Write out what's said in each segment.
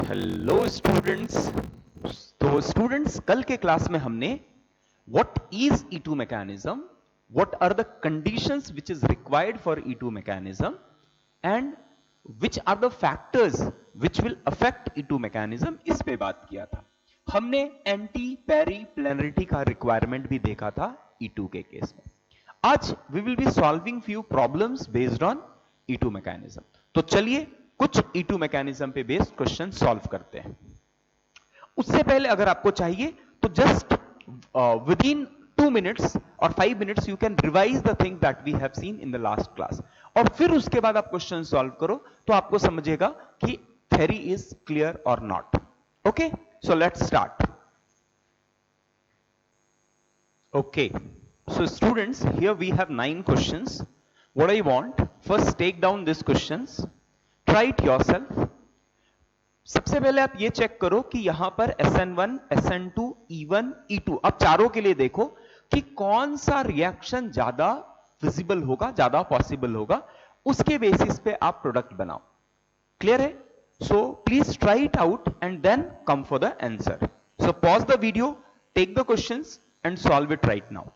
Hello students. तो students, कल के क्लास में हमने what is E2 mechanism, what are the conditions which is required for E2 mechanism and which are the factors which will affect E2 mechanism, इस पे बात किया था। हमने एंटी पेरिप्लेनरिटी का रिक्वायरमेंट भी देखा था E2 के केस में। आज we will be solving few problems based on E2 mechanism. तो चलिए कुछ E2 मैकेनिज्म पे बेस्ड क्वेश्चन सॉल्व करते हैं। उससे पहले अगर आपको चाहिए तो जस्ट विद इन 2 मिनट्स और 5 minutes you can revise the thing that we have seen in the last class, और फिर उसके बाद आप क्वेश्चन सॉल्व करो तो आपको समझेगा कि थ्योरी इज क्लियर और not. Okay, so let's start. Okay, so students, here we have 9 questions. What I want, first take down these questions, try it yourself. सबसे पहले आप ये चेक करो कि यहां पर SN1, SN2, E1, E2, अब चारों के लिए देखो कि कौन सा रिएक्शन ज्यादा विजिबल होगा, ज्यादा पॉसिबल होगा, उसके बेसिस पे आप प्रोडक्ट बनाओ। क्लियर है? So please try it out and then come for the answer. So pause the video, take the questions and solve it right now.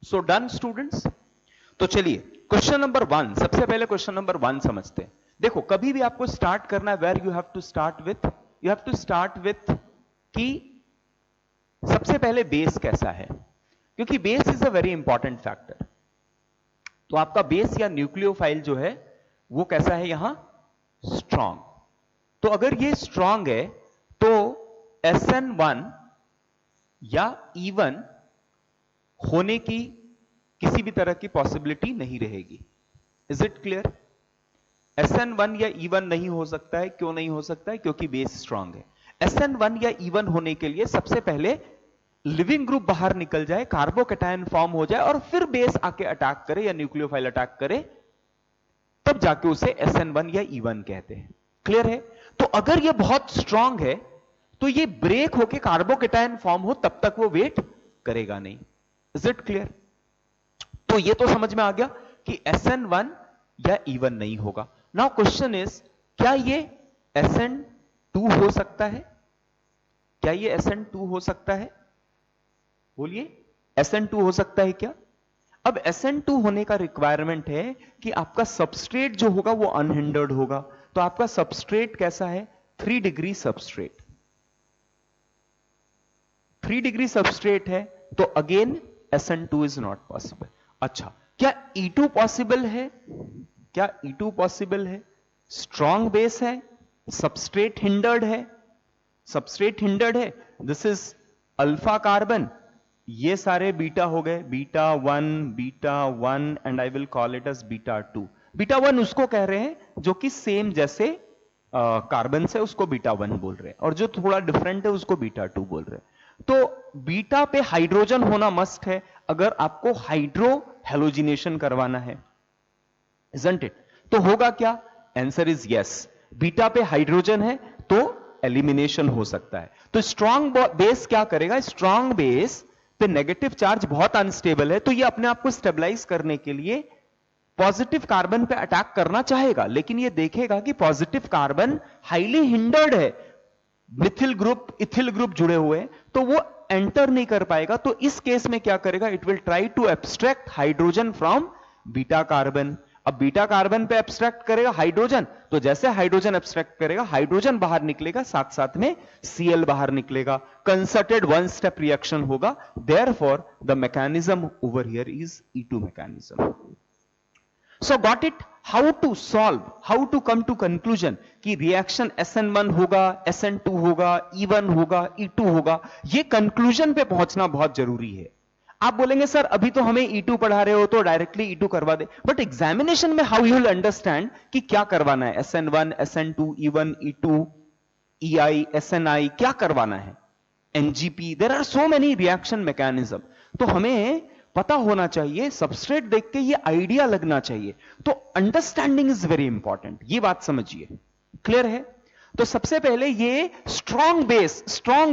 So done students. तो चलिए क्वेश्चन नंबर 1, सबसे पहले question number 1 समझते हैं। देखो, कभी भी आपको स्टार्ट करना है, where you have to start with कि सबसे पहले बेस कैसा है, क्योंकि base is a very important factor. तो आपका बेस या न्यूक्लियोफाइल जो है वो कैसा है यहां? स्ट्रांग। तो अगर ये स्ट्रांग है तो SN1 या E1 होने की किसी भी तरह की पॉसिबिलिटी नहीं रहेगी। Is it clear? SN1 या E1 नहीं हो सकता है। क्यों नहीं हो सकता है? क्योंकि बेस स्ट्रांग है। SN1 या E1 होने के लिए सबसे पहले लिविंग ग्रुप बाहर निकल जाए, कार्बोकैटायन फॉर्म हो जाए और फिर बेस आके अटैक करे या न्यूक्लियोफाइल अटैक करे, तब जाके उसे SN1 या E1 कहते हैं। क्लियर है? तो अगर ये बहुत स्ट्रांग है तो ये ब्रेक होके कार्बोकैटायन फॉर्म हो तब तक वो वेट करेगा नहीं। Is it clear? तो ये तो समझ में आ गया कि SN1 या E1 नहीं होगा। नाउ क्वेश्चन इज, क्या ये SN2 हो सकता है? क्या ये SN2 हो सकता है? बोलिए, SN2 हो सकता है क्या? अब SN2 होने का रिक्वायरमेंट है कि आपका सबस्ट्रेट जो होगा वो अनहिंडर्ड होगा। तो आपका सबस्ट्रेट कैसा है? 3 डिग्री सबस्ट्रेट। 3 डिग्री सबस्ट्रेट है तो again SN2 is not possible. अच्छा, क्या E2 पॉसिबल है? क्या E2 पॉसिबल है? स्ट्रॉन्ग बेस है, सबस्ट्रेट हिंडर्ड है, सबस्ट्रेट हिंडर्ड है, दिस इज अल्फा कार्बन, ये सारे बीटा हो गए, beta one and I will call it as beta 2। Beta 1 उसको कह रहे हैं जो कि सेम जैसे कार्बन से, उसको बीटा 1 बोल रहे हैं, और जो थोड़ा डिफरेंट है उसको बीटा 2 बोल रहे हैं। तो बीटा पे हाइड्रोजन होना मस्ट है अगर आपको हाइड्रो हेलोजिनेशन करवाना है, इजंट इट? तो होगा क्या? Answer is yes. बीटा पे हाइड्रोजन है तो एलिमिनेशन हो सकता है। तो स्ट्रांग बेस क्या करेगा? स्ट्रांग बेस पे नेगेटिव चार्ज बहुत अनस्टेबल है, तो ये अपने आप को स्टेबलाइज करने के लिए पॉजिटिव कार्बन पे अटैक करना चाहेगा, लेकिन ये देखेगा कि पॉजिटिव कार्बन हाईली हिंडर्ड है, मिथिल ग्रुप, इथिल ग्रुप जुड़े हुए हैं, तो वो एंटर नहीं कर पाएगा। तो इस केस में क्या करेगा? It will try to abstract hydrogen from beta carbon. अब बीटा कार्बन पे एब्स्ट्रैक्ट करेगा हाइड्रोजन, तो जैसे हाइड्रोजन एब्स्ट्रैक्ट करेगा, हाइड्रोजन बाहर निकलेगा, साथ साथ में Cl बाहर निकलेगा, कंसर्टेड वन स्टेप रिएक्शन होगा। Therefore the mechanism over here is E2 mechanism. So got it? How to solve, how to come to conclusion कि रिएक्शन SN1 होगा, SN2 होगा, E1 होगा, E2 होगा, ये कंक्लूजन पे पहुंचना बहुत जरूरी है। आप बोलेंगे सर अभी तो हमें E2 पढ़ा रहे हो तो डायरेक्टली E2 करवा दे, बट एग्जामिनेशन में हाउ यू विल अंडरस्टैंड कि क्या करवाना है, SN1, SN2, E1, E2, EI, SNI, क्या करवाना है, NGP, there are so many reaction mechanism. तो हमें पता होना चाहिए, सबस्ट्रेट देख के ये आइडिया लगना चाहिए। तो अंडरस्टैंडिंग इज वेरी इंपॉर्टेंट, ये बात समझिए। क्लियर है? तो सबसे पहले ये स्ट्रॉन्ग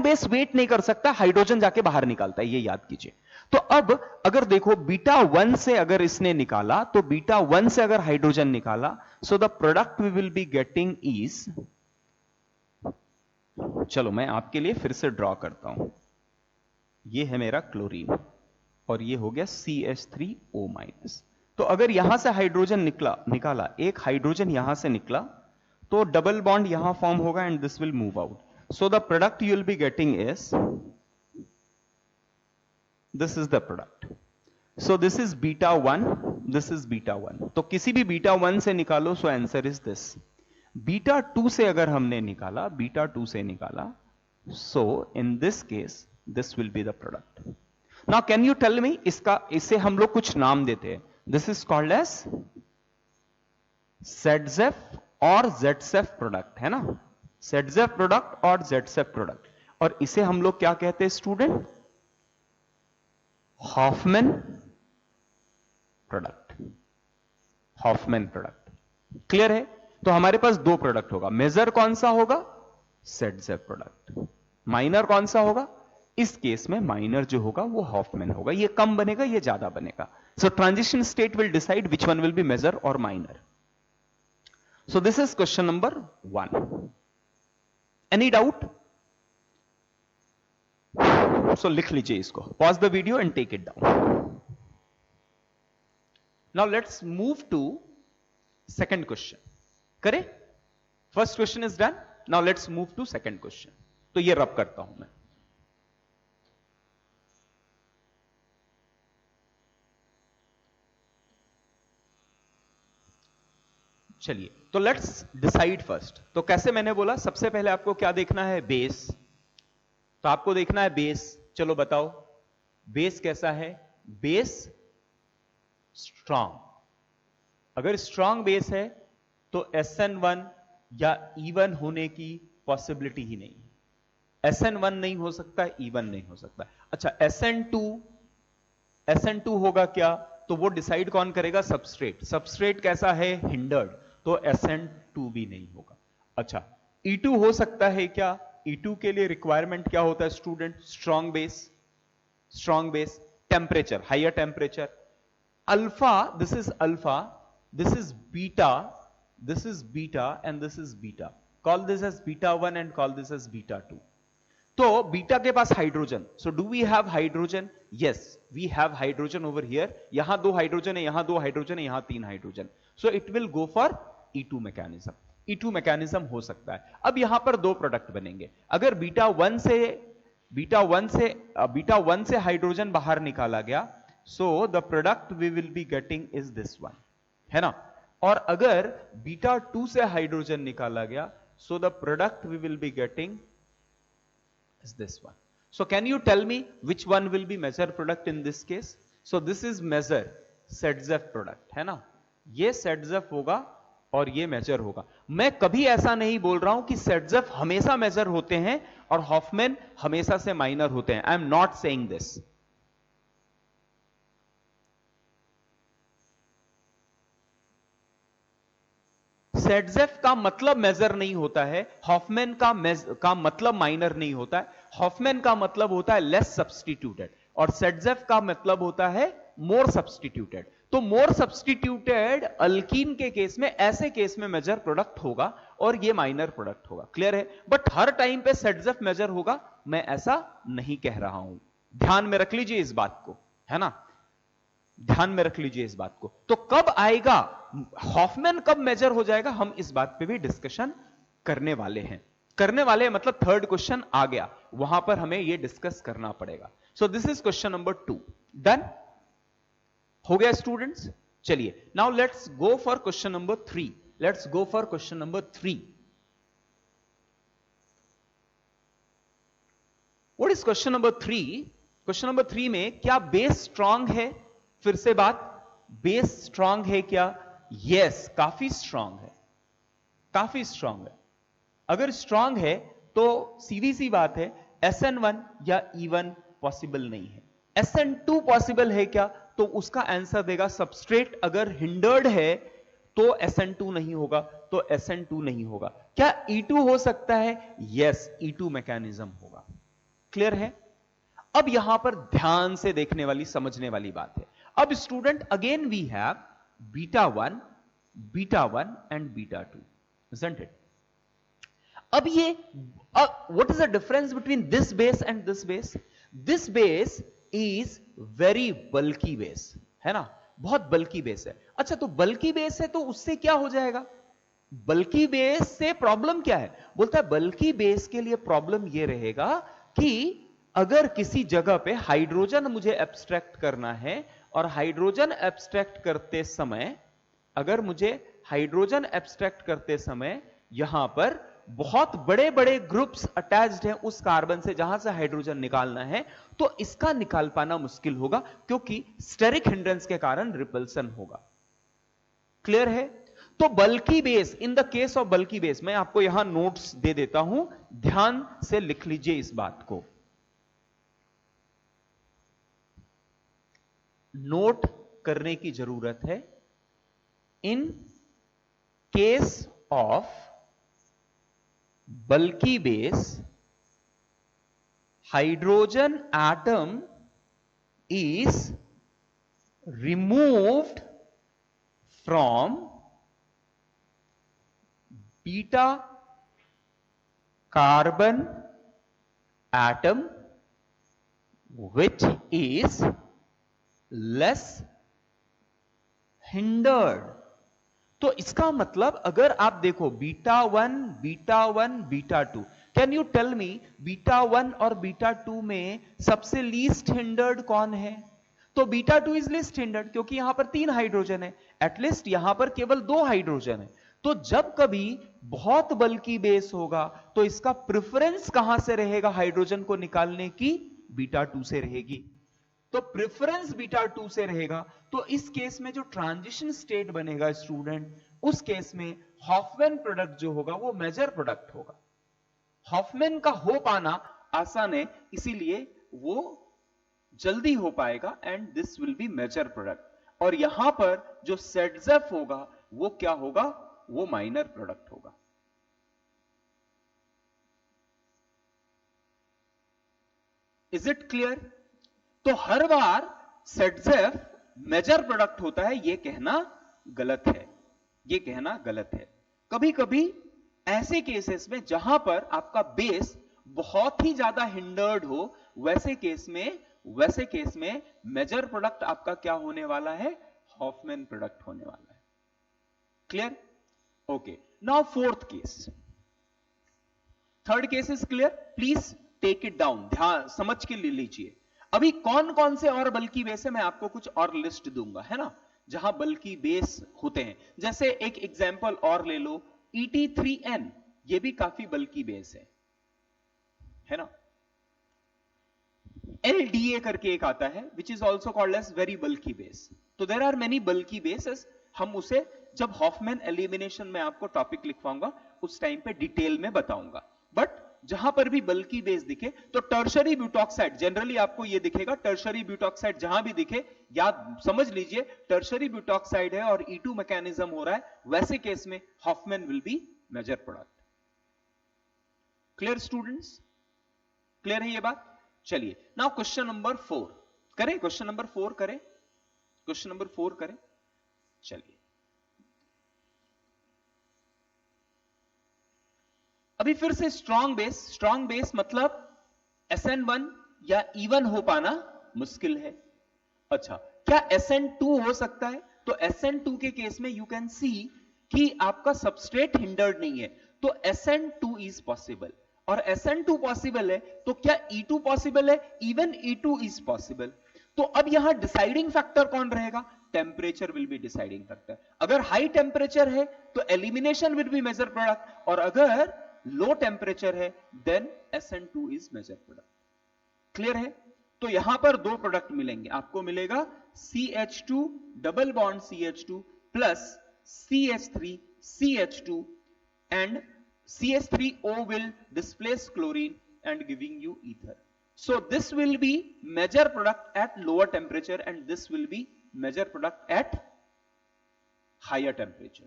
बेस वेट नहीं कर सकता, हाइड्रोजन जाके बाहर निकालता है, ये याद कीजिए। तो अब अगर देखो बीटा 1 से अगर इसने निकाला, तो बीटा 1 से अगर हाइड्रोजन निकाला, so the product we will be getting is, चलो मैं आपके लिए फिर से ड्रॉ करता हूं, ये है मेरा क्लोरीन और ये हो गया CH3O माइनस। तो अगर यहां से हाइड्रोजन निकाला, एक हाइड्रोजन यहां से निकला, तो डबल बॉन्ड यहां फॉर्म होगा and this will move out. So the product you will be getting is, this is the product. So this is beta 1, this is beta 1। तो किसी भी बीटा 1 से निकालो, so answer is this. Beta 2 से अगर हमने निकाला, बीटा 2 से निकाला, so in this case this will be the product. Now can you tell मी, इसे हम लोग कुछ नाम देते हैं। This is called as ZZF और ZSF प्रोडक्ट, है ना, ZZF प्रोडक्ट और ZSF प्रोडक्ट। और इसे हम लोग क्या कहते हैं student? Hofmann product, Hofmann product. Clear है? तो हमारे पास दो प्रोडक्ट होगा। मेजर कौन सा होगा? ZZF product. माइनर कौन सा होगा? इस केस में माइनर जो होगा वो हॉफमैन होगा। ये कम बनेगा, ये ज्यादा बनेगा। So transition state will decide which one will be major और minor. So this is question number 1। Any doubt? सो लिख लीजिए इसको, pause the video and take it down. Now let's move to second question. करें? First question is done, now let's move to second question. तो ये rub करता हूं मैं। चलिए, तो लेट्स डिसाइड फर्स्ट। तो कैसे? मैंने बोला सबसे पहले आपको क्या देखना है? बेस। तो आपको देखना है बेस। चलो बताओ बेस कैसा है? Base strong. अगर स्ट्रांग बेस है तो SN1 या E1 होने की पॉसिबिलिटी ही नहीं। SN1 नहीं हो सकता, E1 नहीं हो सकता। अच्छा, SN2 होगा क्या? तो वो डिसाइड कौन करेगा? सबस्ट्रेट। सबस्ट्रेट कैसा है? हिंडर्ड, तो SN2 भी नहीं होगा। अच्छा, E2 हो सकता है क्या? E2 के लिए रिक्वायरमेंट क्या होता है student? Strong base. Strong base, temperature, higher temperature. Alpha, this is alpha, this is beta, this is beta and this is beta. Call this as beta 1 and call this as beta 2। तो beta के पास hydrogen, so do we have hydrogen? Yes, we have hydrogen over here. यहां 2 hydrogen है, यहां 2 hydrogen है, यहां 3 hydrogen. So it will go for E2 mechanism. E2 mechanism हो सकता है। अब यहां पर 2 प्रोडक्ट बनेंगे। अगर बीटा 1 से हाइड्रोजन बाहर निकाला गया, so the product we will be getting is this one, है ना। और अगर बीटा 2 से हाइड्रोजन निकाला गया, so the product we will be getting is this one. So can you tell me which one will be measure product in this case? So this is measure ZZF product, है ना। ये ZZF होगा और ये major होगा। मैं कभी ऐसा नहीं बोल रहा हूं कि ZZF हमेशा मेजर होते हैं और हॉफमैन हमेशा से माइनर होते हैं। I am not saying this. ZZF का मतलब मेजर नहीं होता है, हॉफमैन का मतलब माइनर नहीं होता है। हॉफमैन का मतलब होता है लेस सब्स्टिट्यूटेड और ZZF का मतलब होता है मोर सब्स्टिट्यूटेड। तो मोर सब्स्टिट्यूटेड अल्कीन के केस में, ऐसे केस में मेजर प्रोडक्ट होगा और ये माइनर प्रोडक्ट होगा। क्लियर है? बट हर टाइम पे ZZF मेजर होगा, मैं ऐसा नहीं कह रहा हूं। ध्यान में रख लीजिए इस बात को, है ना, ध्यान में रख लीजिए इस बात को। तो कब आएगा हॉफमैन, कब मेजर हो जाएगा, हम इस बात पे भी डिस्कशन करने वाले हैं। करने वाले मतलब थर्ड क्वेश्चन आ गया, वहां पर हमें यह डिस्कस करना पड़ेगा। सो this is question number 2 done हो गया स्टूडेंट्स। चलिए, now let's go for question number 3। Let's go for question number 3। What is question number 3? Question number 3 में क्या बेस स्ट्रांग है? फिर से बात, बेस स्ट्रांग है क्या? यस, काफी स्ट्रांग है, काफी स्ट्रांग है। अगर स्ट्रांग है तो सीधी सी बात है, SN1 या E1 पॉसिबल नहीं है। SN2 पॉसिबल है क्या? तो उसका आंसर देगा सबस्ट्रेट अगर हिंडर्ड है तो SN2 नहीं होगा, तो SN2 नहीं होगा। क्या E2 हो सकता है? यस, E2 मैकेनिज्म होगा। क्लियर है? अब यहां पर ध्यान से देखने वाली, समझने वाली बात है। अब student, again we have β1, β1 and β2, isn't it? अब ये what is the difference between this base and this base? This base is very bulky base, है ना, बहुत बल्की बेस है। अच्छा, तो बल्की बेस है तो उससे क्या हो जाएगा? बल्की बेस से प्रॉब्लम क्या है? बोलता है बल्की बेस के लिए प्रॉब्लम यह रहेगा कि अगर किसी जगह पे हाइड्रोजन मुझे एब्स्ट्रैक्ट करना है, और हाइड्रोजन एब्स्ट्रैक्ट करते समय, अगर मुझे हाइड्रोजन एब्स्ट्रैक्ट करते समय यहां पर बहुत बड़े बड़े ग्रुप्स अटैच्ड हैं उस कार्बन से जहां से हाइड्रोजन निकालना है, तो इसका निकाल पाना मुश्किल होगा, क्योंकि स्टेरिक हिंड्रेंस के कारण रिपल्सन होगा। क्लियर है? तो bulky base, in the case of bulky base, मैं आपको यहां नोट्स दे देता हूं, ध्यान से लिख लीजिए इस बात को, नोट करने की जरूरत है। In case of bulky base, hydrogen atom is removed from beta carbon atom which is less hindered। तो इसका मतलब अगर आप देखो β1, β1, β2, कैन यू टेल मी β1 और β2 में सबसे लीस्ट हिंडर्ड कौन है? तो β2 इज लीस्ट हिंडर्ड, क्योंकि यहां पर 3 हाइड्रोजन है, एटलीस्ट यहां पर केवल 2 हाइड्रोजन है। तो जब कभी बहुत बल्की बेस होगा तो इसका प्रेफरेंस कहां से रहेगा हाइड्रोजन को निकालने की? β2 से रहेगी। तो प्रेफरेंस β2 से रहेगा। तो इस केस में जो ट्रांजिशन स्टेट बनेगा स्टूडेंट, उस केस में हॉफमैन प्रोडक्ट जो होगा वो मेजर प्रोडक्ट होगा। हॉफमैन का हो पाना आसान है, इसीलिए वो जल्दी हो पाएगा, and this will be major product. और यहां पर जो सेडजेफ होगा वो क्या होगा? वो माइनर प्रोडक्ट होगा। Is it clear? तो हर बार सेडजेफ मेजर प्रोडक्ट होता है, यह कहना गलत है, यह कहना गलत है। कभी कभी ऐसे केसेस में जहां पर आपका बेस बहुत ही ज्यादा हिंडर्ड हो, वैसे केस में मेजर प्रोडक्ट आपका क्या होने वाला है? हॉफमैन प्रोडक्ट होने वाला है। Clear? Okay, now fourth case. Third case is clear? Please take it down, ध्यान समझ के ले लीजिए। अभी कौन कौन से और बल्की बेस है मैं आपको कुछ और लिस्ट दूंगा, है ना, जहां बल्की बेस होते हैं। जैसे एक एग्जांपल और ले लो, ET3N, ये भी काफी बल्की बेस है ना। LDA करके एक आता है which is also called as very bulky base. तो there are many bulky bases, हम उसे जब हॉफमैन एलिमिनेशन में आपको टॉपिक लिखवाऊंगा उस टाइम पे डिटेल में बताऊंगा। बट जहां पर भी बल्की बेस दिखे तो टर्शरी ब्यूटॉक्साइड जनरली आपको यह दिखेगा। टर्शरी ब्यूटॉक्साइड जहां भी दिखे याद समझ लीजिए टर्शरी ब्यूटॉक्साइड है और E2 मैकेनिज्म हो रहा है, वैसे केस में Hofmann will be major product. Clear students? Clear है ये बात? चलिए नाउ क्वेश्चन नंबर 4 करें, क्वेश्चन नंबर 4 करें, क्वेश्चन नंबर 4 करें। चलिए अभी फिर से स्ट्रॉन्ग बेस मतलब SN1 या इवन हो पाना मुश्किल है। अच्छा, क्या SN2 हो सकता है? तो SN2 के केस में यू कैन सी कि आपका सबस्ट्रेट हिंडर्ड नहीं है, तो SN2 इज पॉसिबल। और SN2 पॉसिबल है तो क्या E2 पॉसिबल है? Even E2 is possible. तो अब यहां डिसाइडिंग फैक्टर कौन रहेगा? Temperature will be deciding factor. अगर हाई टेम्परेचर है तो elimination will be major product, और अगर लो टेम्परेचर है then SN2 is major product. Clear है? तो यहां पर दो प्रोडक्ट मिलेंगे, आपको मिलेगा CH2 double bond CH2 plus CH3 CH2 and CH3O will displace chlorine and giving you ether. So this will be major product at lower temperature and this will be major product at higher temperature.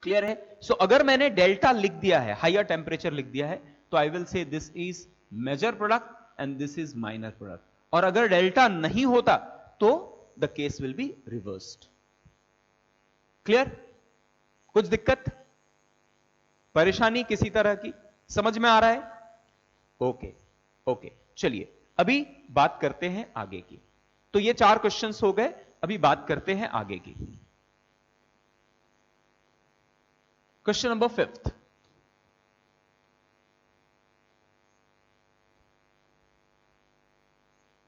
Clear है? सो अगर मैंने delta लिख दिया है, higher temperature लिख दिया है, तो I will say this is major product, and this is minor product, और अगर डेल्टा नहीं होता तो the case will be reversed. Clear? कुछ दिक्कत, परेशानी किसी तरह की, समझ में आ रहा है? ओके ओके, चलिए अभी बात करते हैं आगे की। तो ये 4 क्वेश्चंस हो गए, अभी बात करते हैं आगे की। Question number 5th,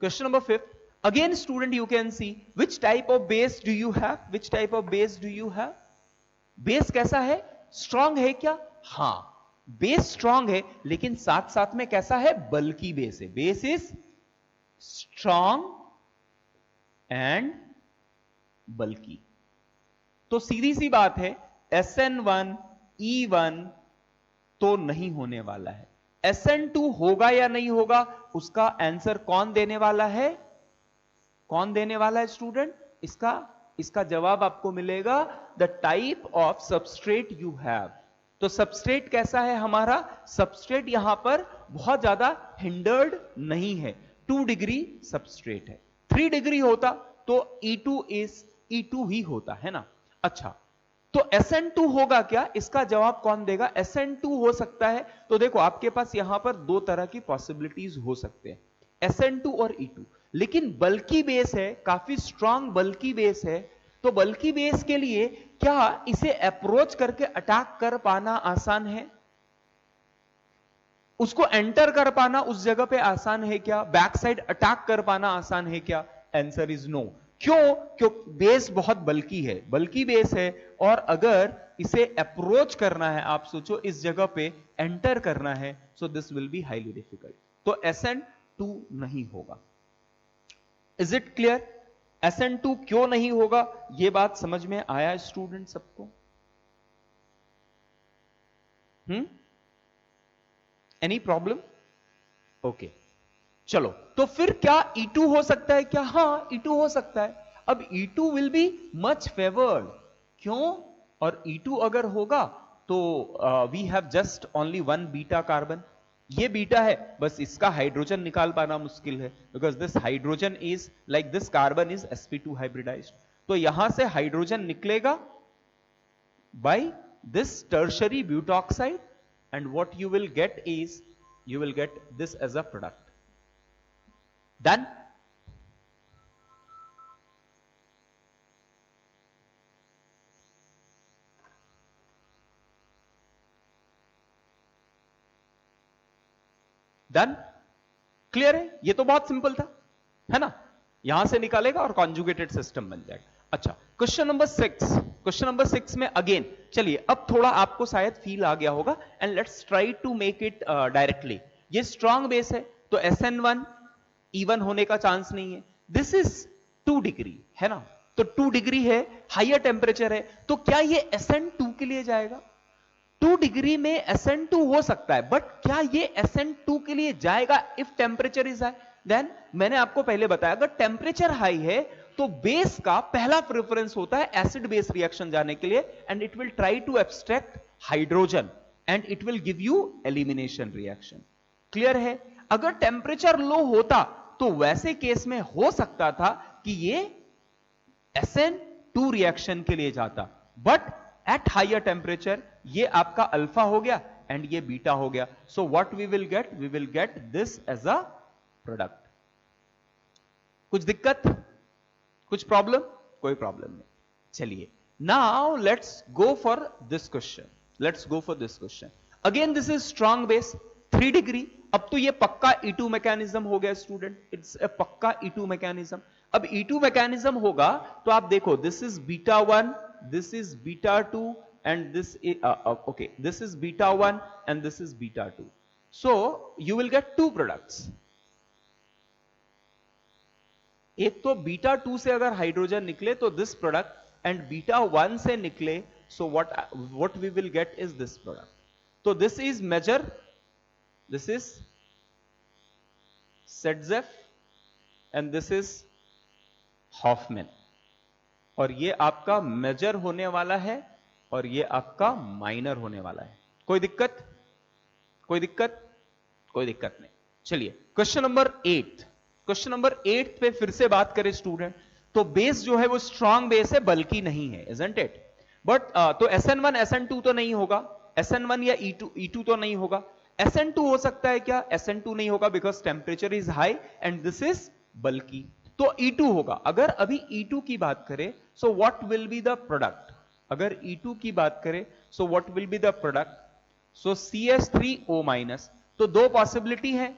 question number 5th, again student you can see which type of base do you have, which type of base do you have? Base कैसा है? स्ट्रांग है क्या? हां, बेस स्ट्रांग है, लेकिन साथ साथ में कैसा है? बल्की बेस है। बेस इज स्ट्रांग एंड बल्की। तो सीधी सी बात है, SN1 E1 तो नहीं होने वाला है। SN2 होगा या नहीं होगा, उसका आंसर कौन देने वाला है? कौन देने वाला है स्टूडेंट? इसका जवाब आपको मिलेगा the type of substrate you have. तो सबस्ट्रेट कैसा है हमारा? सबस्ट्रेट यहां पर बहुत ज्यादा हिंडर्ड नहीं है, 2 डिग्री सबस्ट्रेट है। 3 डिग्री होता तो E2 ही होता है ना। अच्छा, तो SN2 होगा क्या? इसका जवाब कौन देगा? SN2 हो सकता है। तो देखो आपके पास यहां पर 2 तरह की पॉसिबिलिटीज हो सकते हैं, SN2 और E2। लेकिन बल्की बेस है, काफी स्ट्रांग बल्की बेस है, तो बल्की बेस के लिए क्या इसे अप्रोच करके अटैक कर पाना आसान है? उसको एंटर कर पाना उस जगह पे आसान है क्या? बैक साइड अटैक कर पाना आसान है क्या? Answer is no. क्यों? क्योंकि बेस बहुत बल्की है, बल्की बेस है, और अगर इसे अप्रोच करना है, आप सोचो इस जगह पे एंटर करना है, so this will be highly difficult. तो SN2 नहीं होगा। Is it clear? SN2 क्यों नहीं होगा, यह बात समझ में आया स्टूडेंट सबको? Any problem? ओके, चलो तो फिर क्या E2 हो सकता है क्या? हां, E2 हो सकता है। अब E2 will be much favoured. क्यों? और E2 अगर होगा तो we have just only 1 beta carbon. ये बीटा है, बस इसका हाइड्रोजन निकाल पाना मुश्किल है, because this hydrogen is like this carbon is sp2 hybridized. तो यहां से हाइड्रोजन निकलेगा by this tertiary butoxide, and what you will get is you will get this as a product. Done? Done? Clear है? ये तो बहुत simple था, है ना? यहां से निकालेगा और कॉन्जुगेटेड सिस्टम बन जाएगा। अच्छा, क्वेश्चन नंबर 6, क्वेश्चन नंबर 6 में अगेन चलिए, अब थोड़ा आपको शायद फील आ गया होगा, and let's try to make it directly. ये स्ट्रांग बेस है, तो SN1 E1 होने का चांस नहीं है। दिस इज 2 डिग्री है ना, तो 2 डिग्री है, हायर टेम्परेचर है, तो क्या ये SN2 के लिए जाएगा? 2 डिग्री में SN2 हो सकता है, बट क्या ये SN2 के लिए जाएगा if temperature is high? Then मैंने आपको पहले बताया, अगर टेम्परेचर हाई है तो बेस का पहला प्रेफरेंस होता है एसिड बेस रिएक्शन जाने के लिए, and it will try to abstract hydrogen and it will give you elimination reaction. Clear है? अगर टेम्परेचर लो होता तो वैसे केस में हो सकता था कि ये SN2 रिएक्शन के लिए जाता, बट एट हायर टेम्परेचर ये आपका अल्फा हो गया एंड ये बीटा हो गया। So what we will get? We will get this as a product. कुछ दिक्कत? कुछ प्रॉब्लम? कोई प्रॉब्लम नहीं। चलिए, now let's go for this question, let's go for this question. Again this is strong base, 3 degree. अब तो ये पक्का E2 मैकेनिज्म हो गया स्टूडेंट, इट्स ए पक्का E2 मैकेनिज्म। अब E2 मैकेनिज्म होगा तो आप देखो, this is beta 1, this is beta 2, and this okay, this is beta 1 and this is beta 2। So you will gate 2 products. एक तो बीटा 2 से अगर हाइड्रोजन निकले तो दिस प्रोडक्ट, एंड बीटा 1 से निकले, so what we will get is this product. तो this is major, this is Saytzeff, and this is Hofmann, और ये आपका मेजर होने वाला है और ये आपका माइनर होने वाला है। कोई दिक्कत? कोई दिक्कत? कोई दिक्कत नहीं। चलिए क्वेश्चन नंबर 8, क्वेश्चन नंबर 8 पे फिर से बात करें स्टूडेंट, तो बेस जो है वो स्ट्रॉन्ग बेस है, बल्कि नहीं है, इजंट इट? बट तो SN1 SN2 तो नहीं होगा, SN1 या E2 तो नहीं होगा, SN2 हो सकता है क्या? SN2 नहीं होगा because temperature is high and this is bulky, तो E2 होगा। अगर अभी E2 की बात करें, so what will be the product? अगर E2 की बात करें, so what will be the product? So CH3O minus, तो दो पॉसिबिलिटी है,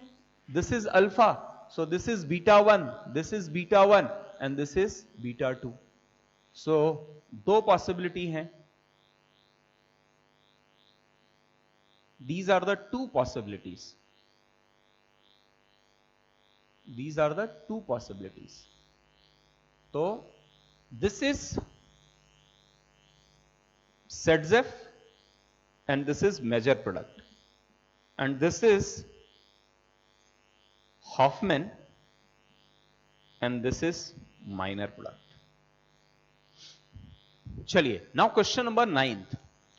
this is alpha, so this is beta 1, this is beta 1 and this is beta 2, so दो possibility हैं, these are the two possibilities, these are the two possibilities, तो this is ZF and this is major product and this is Hoffman and this is minor product. चलिए now question number 9th,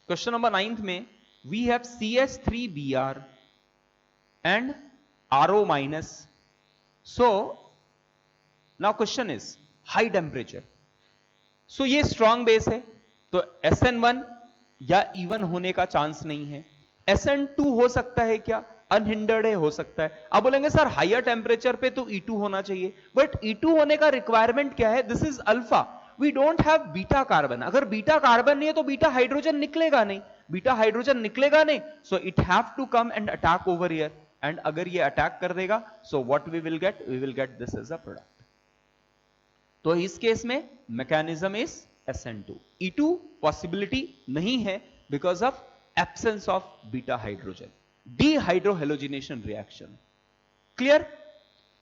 question number 9th में we have CH3Br and RO minus, so now question is high temperature, so ये strong base है, तो SN1 या E1 होने का chance नहीं है, SN2 हो सकता है क्या? अनहिंडर्ड है, हो सकता है। आप बोलेंगे सर हायर टेम्परेचर पे तो E2 होना चाहिए, बट E2 होने का रिक्वायरमेंट क्या है? This is alpha, we don't have beta carbon, अगर बीटा कार्बन नहीं है तो बीटा हाइड्रोजन निकलेगा नहीं, बीटा हाइड्रोजन निकलेगा नहीं, so it have to come and attack over here, and अगर ये अटैक कर देगा, so what we will get this is a product. तो इस केस में mechanism is SN2, E2 possibility नहीं है because of absence of beta hydrogen, dehydrohalogenation reaction. Clear?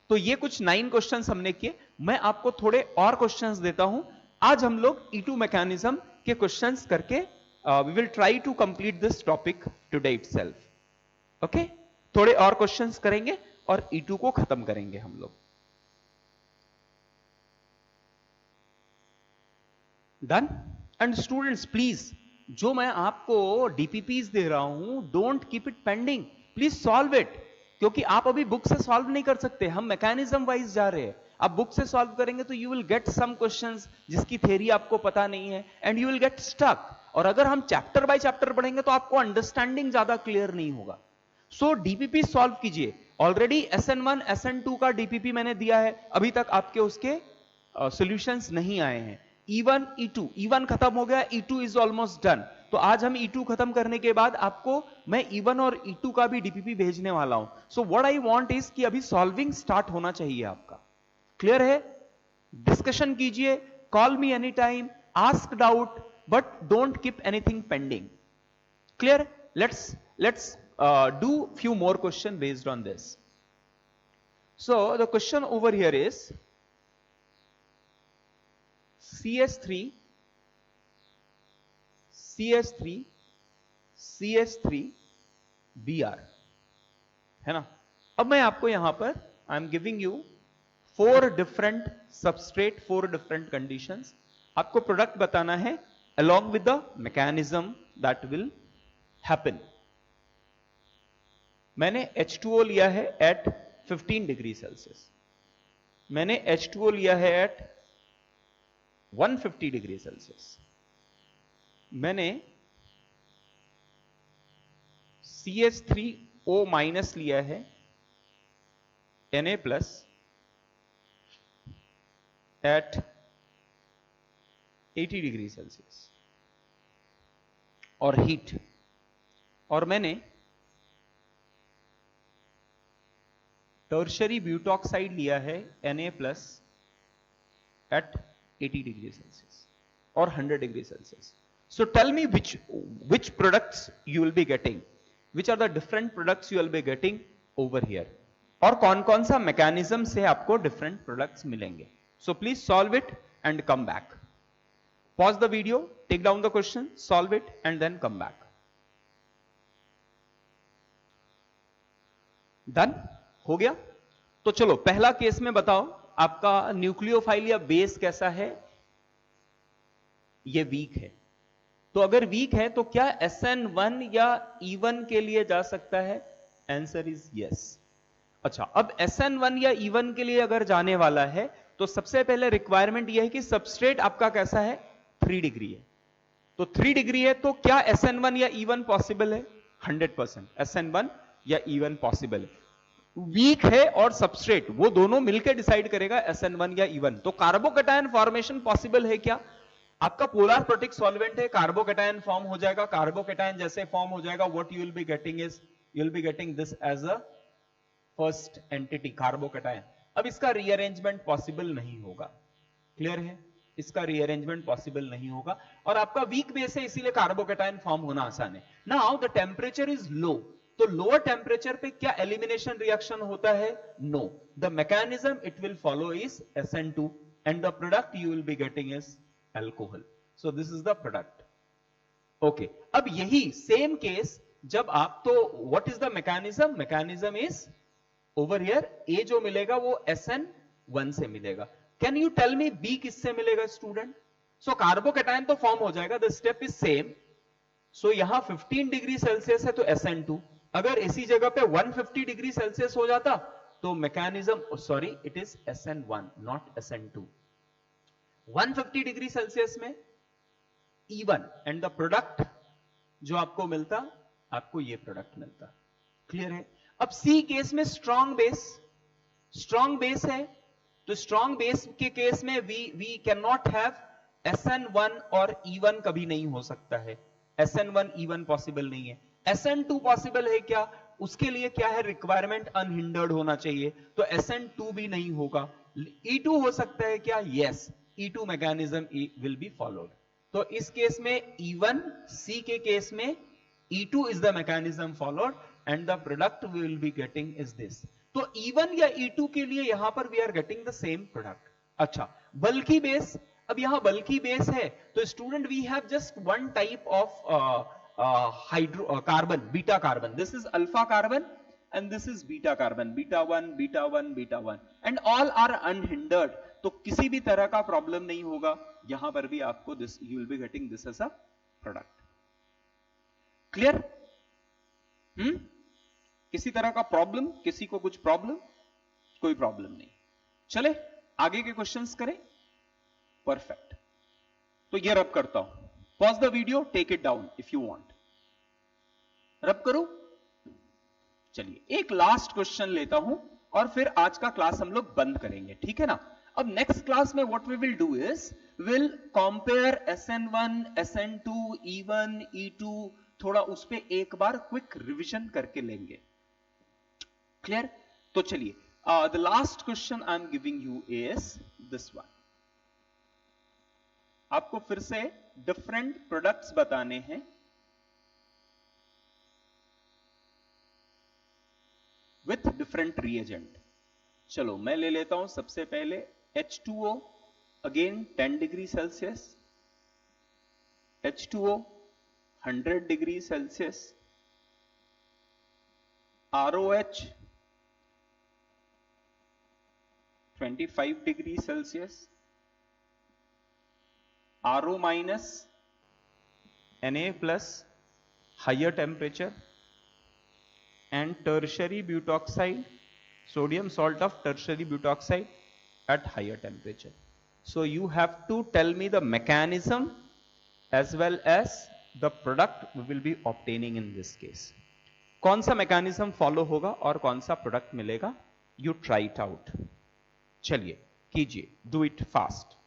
तो ये कुछ 9 क्वेश्चंस हमने किए, मैं आपको थोड़े और क्वेश्चंस देता हूं। आज हम लोग E2 मैकेनिज्म के क्वेश्चंस करके we will try to complete this topic today itself. Okay, थोड़े और क्वेश्चंस करेंगे और E2 को खत्म करेंगे हम लोग। डन? एंड स्टूडेंट्स प्लीज, जो मैं आपको डीपीपीज दे रहा हूं, don't keep it pending, please solve it, क्योंकि आप अभी बुक से सॉल्व नहीं कर सकते, हम मैकेनिज्म वाइज जा रहे हैं। आप बुक से सॉल्व करेंगे तो you will get some questions जिसकी थ्योरी आपको पता नहीं है and you will get stuck, और अगर हम चैप्टर बाय चैप्टर पढ़ेंगे तो आपको अंडरस्टैंडिंग ज्यादा क्लियर नहीं होगा। सो डीपीपी सॉल्व कीजिए, ऑलरेडी SN1 SN2 का डीपीपी मैंने दिया है, अभी तक आपके उसके सॉल्यूशंस नहीं आए हैं। E1 E2, E1 खत्म हो गया, E2 इज ऑलमोस्ट डन, तो आज हम E2 खत्म करने के बाद आपको मैं E1 और E2 का भी डीपीपी भेजने वाला हूं। So what I want is कि अभी सॉल्विंग स्टार्ट होना चाहिए आपका। क्लियर है? डिस्कशन कीजिए, call me any time, ask doubt, but don't keep anything pending. Clear? Let's do few more question based on this. So the question over here is CH3 Br, है ना? अब मैं आपको यहां पर I am giving you 4 different substrate, 4 different conditions, आपको product बताना है along with the mechanism that will happen. मैंने H2O लिया है एट 15 डिग्री सेल्सियस, मैंने H2O लिया है एट 150 डिग्री सेल्सियस, मैंने CH3O माइनस लिया है Na plus at 80 degree Celsius और हीट, और मैंने टर्शरी ब्यूटॉक्साइड लिया है Na plus at 80 degree Celsius और 100 degree Celsius. So tell me which products you will be getting, which are the different products you will be getting over here, और कौन कौन सा मैकेनिज्म से आपको डिफरेंट प्रोडक्ट्स मिलेंगे। So please solve it and come back, pause the video, take down the question, solve it and then come back. Done? हो गया? तो चलो पहला केस में बताओ आपका न्यूक्लियोफाइल या बेस कैसा है? ये वीक है, तो अगर वीक है तो क्या SN1 या E1 के लिए जा सकता है? Answer is yes. अच्छा, अब SN1 या E1 के लिए अगर जाने वाला है तो सबसे पहले रिक्वायरमेंट यह है कि सबस्ट्रेट आपका कैसा है, 3 डिग्री है। तो 3 डिग्री है तो क्या SN1 या E1 पॉसिबल है? 100% SN1 या E1 पॉसिबल है। वीक है और सबस्ट्रेट, वो दोनों मिलकर डिसाइड करेगा SN1 या E1। तो कार्बोकैटायन फॉर्मेशन पॉसिबल है क्या? आपका पोलर प्रोटिक सॉल्वेंट है, कार्बोकैटायन फॉर्म हो जाएगा। कार्बोकैटायन जैसे फॉर्म हो जाएगा, what you will be getting is, you will be getting this as a first entity carbocation. अब इसका रीअरेंजमेंट पॉसिबल नहीं होगा, क्लियर है? इसका रीअरेंजमेंट पॉसिबल नहीं होगा और आपका वीक बेस है, इसीलिए कार्बोकैटायन फॉर्म होना आसान है। Now the temperature is low, तो लोअर टेम्परेचर पे क्या एलिमिनेशन रिएक्शन होता है? No. The mechanism it will follow is SN2 and the product you will be getting is alcohol. So this is the product. Okay, अब यही same case जब आप, तो what is the mechanism? Mechanism is over here, A जो मिलेगा वो SN1 से मिलेगा। Can you tell me B किससे मिलेगा स्टूडेंट? सो कार्बोकैटायन तो फॉर्म हो जाएगा, द स्टेप इज सेम। सो यहां 15 डिग्री सेल्सियस है तो SN2, अगर इसी जगह पे 150 डिग्री सेल्सियस हो जाता तो mechanism, sorry it is SN1 not SN2। 150 degree Celsius में E1 एंड द प्रोडक्ट जो आपको मिलता, आपको ये प्रोडक्ट मिलता, क्लियर है? अब सी केस में स्ट्रॉन्ग बेस, स्ट्रॉन्ग बेस है तो स्ट्रॉन्ग बेस के केस में we can not have SN1 और E1 कभी नहीं हो सकता है। SN1 E1 पॉसिबल नहीं है। SN2 पॉसिबल है क्या? उसके लिए क्या है रिक्वायरमेंट? अनहिंडर्ड होना चाहिए, तो SN2 भी नहीं होगा। E2 हो सकता है क्या? Yes, E2 mechanism will be followed. तो इस केस में E1, C के केस में E2 is the mechanism followed and the product we will be getting is this. तो E1 या E2 के लिए यहां पर we are getting the same product. अच्छा, बल्कि बेस, अब यहां बल्कि बेस है तो student we have just one type of hydrocarbon, beta carbon. This is alpha carbon and this is beta carbon, beta 1 beta 1 beta 1 and all are unhindered, तो किसी भी तरह का प्रॉब्लम नहीं होगा। यहां पर भी आपको this you will be getting this as a product, clear? किसी तरह का प्रॉब्लम, किसी को कुछ प्रॉब्लम? कोई प्रॉब्लम नहीं। चले आगे के क्वेश्चंस करें। परफेक्ट, तो ये रब करता हूं, pause the video, take it down if you want. Rub करो। चलिए एक लास्ट क्वेश्चन लेता हूं और फिर आज का क्लास हम लोग बंद करेंगे, ठीक है ना? अब नेक्स्ट क्लास में what we will do is will compare SN1, SN2, E1, E2, थोड़ा उस पे एक बार क्विक रिवीजन करके लेंगे, क्लियर? तो चलिए the last question I am giving you is this one. आपको फिर से डिफरेंट प्रोडक्ट्स बताने हैं विथ डिफरेंट रिएजेंट। चलो मैं ले लेता हूं सबसे पहले H2O, again 10 degree Celsius, H2O 100 degree Celsius, ROH 25 degree Celsius, RO minus, Na plus higher temperature, and tertiary butoxide, sodium salt of tertiary butoxide at higher temperature. So you have to tell me the mechanism as well as the product we will be obtaining in this case. कौन सा mechanism follow होगा और कौन सा product मिलेगा? You try it out. चलिए कीजिए, do it fast.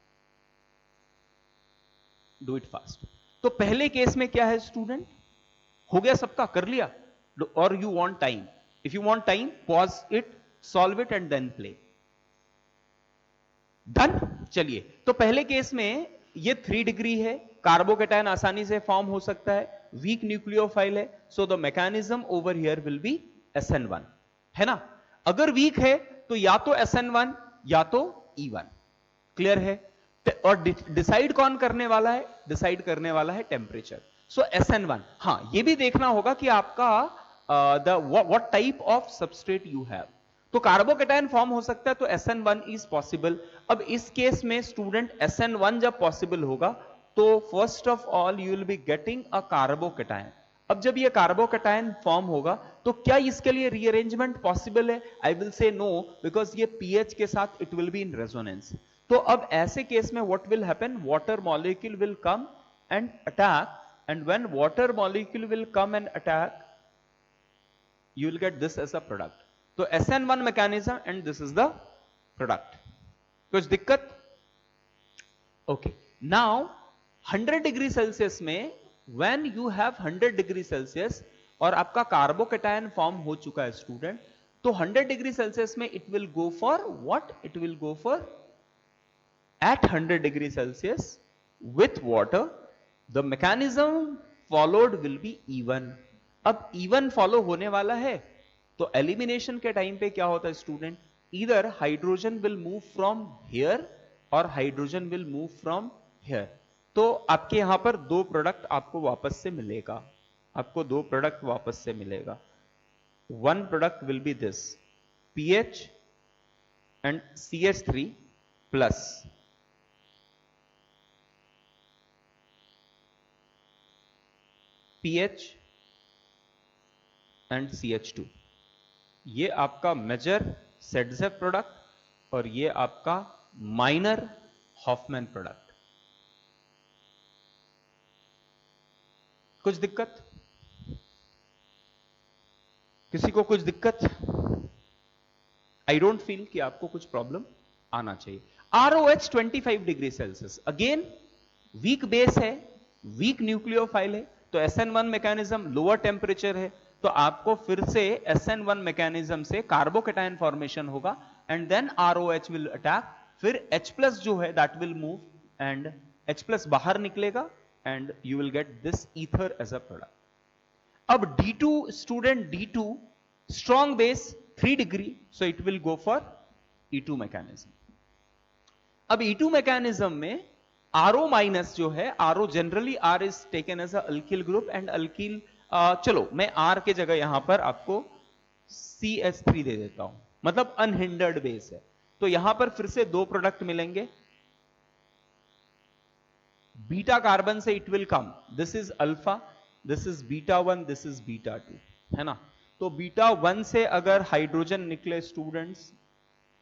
Do it fast. तो पहले केस में क्या है स्टूडेंट? हो गया सबका, कर लिया? Or you want time? If you want time, pause it, solve it and then play. Done? चलिए, तो पहले केस में ये 3 डिग्री है, कार्बोकैटायन आसानी से फॉर्म हो सकता है, वीक न्यूक्लियोफाइल है, so the mechanism over here will be SN1, है ना? अगर वीक है तो या तो SN1 या तो E1, क्लियर है? और डिसाइड कौन करने वाला है? डिसाइड करने वाला है टेम्परेचर। सो SN1, हां ये भी देखना होगा कि आपका what type of substrate you have. तो कार्बोकैटायन फॉर्म हो सकता है तो SN1 इज पॉसिबल। अब इस केस में स्टूडेंट SN1 जब पॉसिबल होगा तो first of all you will be getting a carbocation. अब जब ये कार्बोकैटायन फॉर्म होगा तो क्या इसके लिए रीअरेंजमेंट पॉसिबल है? I will say no, because ये पीएच के साथ it will be in resonance. तो अब ऐसे केस में what will happen, water molecule will come and attack, and when water molecule will come and attack, you will get this as a product. तो SN1 mechanism and this is the product. कुछ दिक्कत? Okay. Now 100 degree Celsius में when you have 100 degree Celsius और आपका carbocation form हो चुका है student, तो 100 डिग्री सेल्सियस में it will go for what? It will go for at 100 degree Celsius with water, the mechanism followed will be even. अब even follow होने वाला है, तो एलिमिनेशन के टाइम पे क्या होता है स्टूडेंट, इधर hydrogen will move from here और hydrogen will move from here. तो आपके यहां पर दो प्रोडक्ट आपको वापस से मिलेगा, आपको दो प्रोडक्ट वापस से मिलेगा। One product will be this pH and CH3 plus pH and CH2। ये आपका मेजर सेडजेफ प्रोडक्ट और ये आपका माइनर हॉफमैन प्रोडक्ट। कुछ दिक्कत? किसी को कुछ दिक्कत? आई डोंट फील कि आपको कुछ प्रॉब्लम आना चाहिए। ROH 25 degree Celsius, again weak base है, वीक न्यूक्लियोफाइल है, तो SN1 मैकेनिज्म लोअर टेम्परेचर है, तो आपको फिर से SN1 मैकेनिज्म से कार्बोकेटायन फॉर्मेशन होगा and then ROH will attack, फिर H+ जो है that will move and H+ बाहर निकलेगा and you will get this ether as a product. अब D2 student, D2 strong base 3 degree, so it will go for E2 mechanism. अब E2 mechanism में RO minus जो है, RO generally R is taken as a alkyl group and alkyl, चलो मैं R के जगह यहां पर आपको CH3 दे देता हूं, मतलब अनहिंडर्ड बेस है, तो यहां पर फिर से दो प्रोडक्ट मिलेंगे। बीटा कार्बन से it will come, this is alpha, this is β1, this is β2, है ना। तो β1 से अगर हाइड्रोजन निकले students,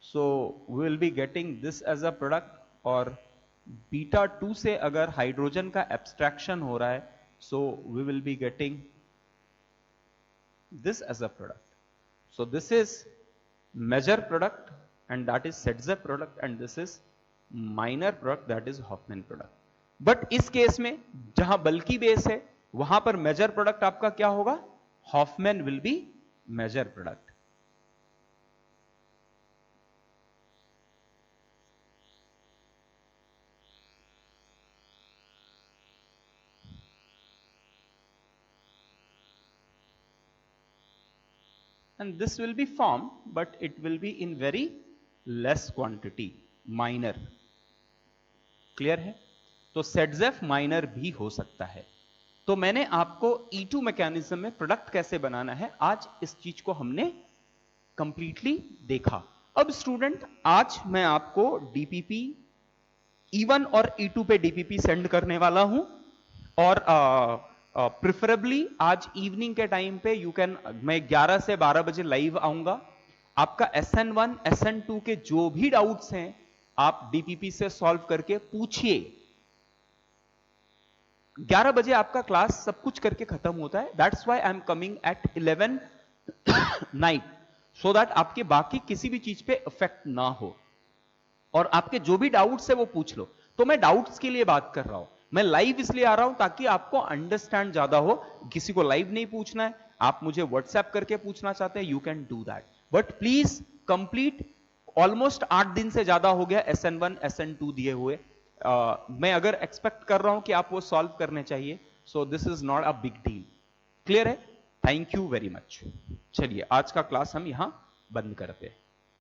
so we will be getting this as a product, और β2 से अगर हाइड्रोजन का एब्स्ट्रैक्शन हो रहा है, so we will be getting this as a product. So this is major product and that is Sedgwick product, and this is minor product that is Hofmann product. But इस case में जहां बल्कि base है वहां पर major product आपका क्या होगा, Hofmann will be major product. And this will be formed, but it will be in very less quantity, minor. Clear है? तो सेडजेफ माइनर भी हो सकता है। तो मैंने आपको E2 मैकेनिज्म में प्रोडक्ट कैसे बनाना है, आज इस चीज को हमने कंप्लीटली देखा। अब स्टूडेंट आज मैं आपको DPP E1 और E2 पे DPP सेंड करने वाला हूं, और प्रिफरेबली आज इवनिंग के टाइम पे यू कैन, मैं 11 से 12 बजे लाइव आऊंगा। आपका SN1 SN2 के जो भी डाउट्स हैं आप DPP से सॉल्व करके पूछिए। 11 बजे आपका क्लास सब कुछ करके खत्म होता है, that's why I am coming at 11 night, so that आपके बाकी किसी भी चीज पे इफेक्ट ना हो, और आपके जो भी डाउट्स है वो पूछ लो। तो मैं डाउट्स के लिए बात कर रहा हूं, मैं लाइव इसलिए आ रहा हूं ताकि आपको अंडरस्टैंड ज्यादा हो। किसी को लाइव नहीं पूछना है, आप मुझे व्हाट्सएप करके पूछना चाहते हैं, you can do that, but please complete. Almost 8 दिन से ज्यादा हो गया SN1 SN2 दिए हुए, मैं अगर एक्सपेक्ट कर रहा हूं कि आप वो सॉल्व करने चाहिए, so this is not a big deal. Clear है? Thank you very much. चलिए आज का क्लास हम यहां बंद करते हैं।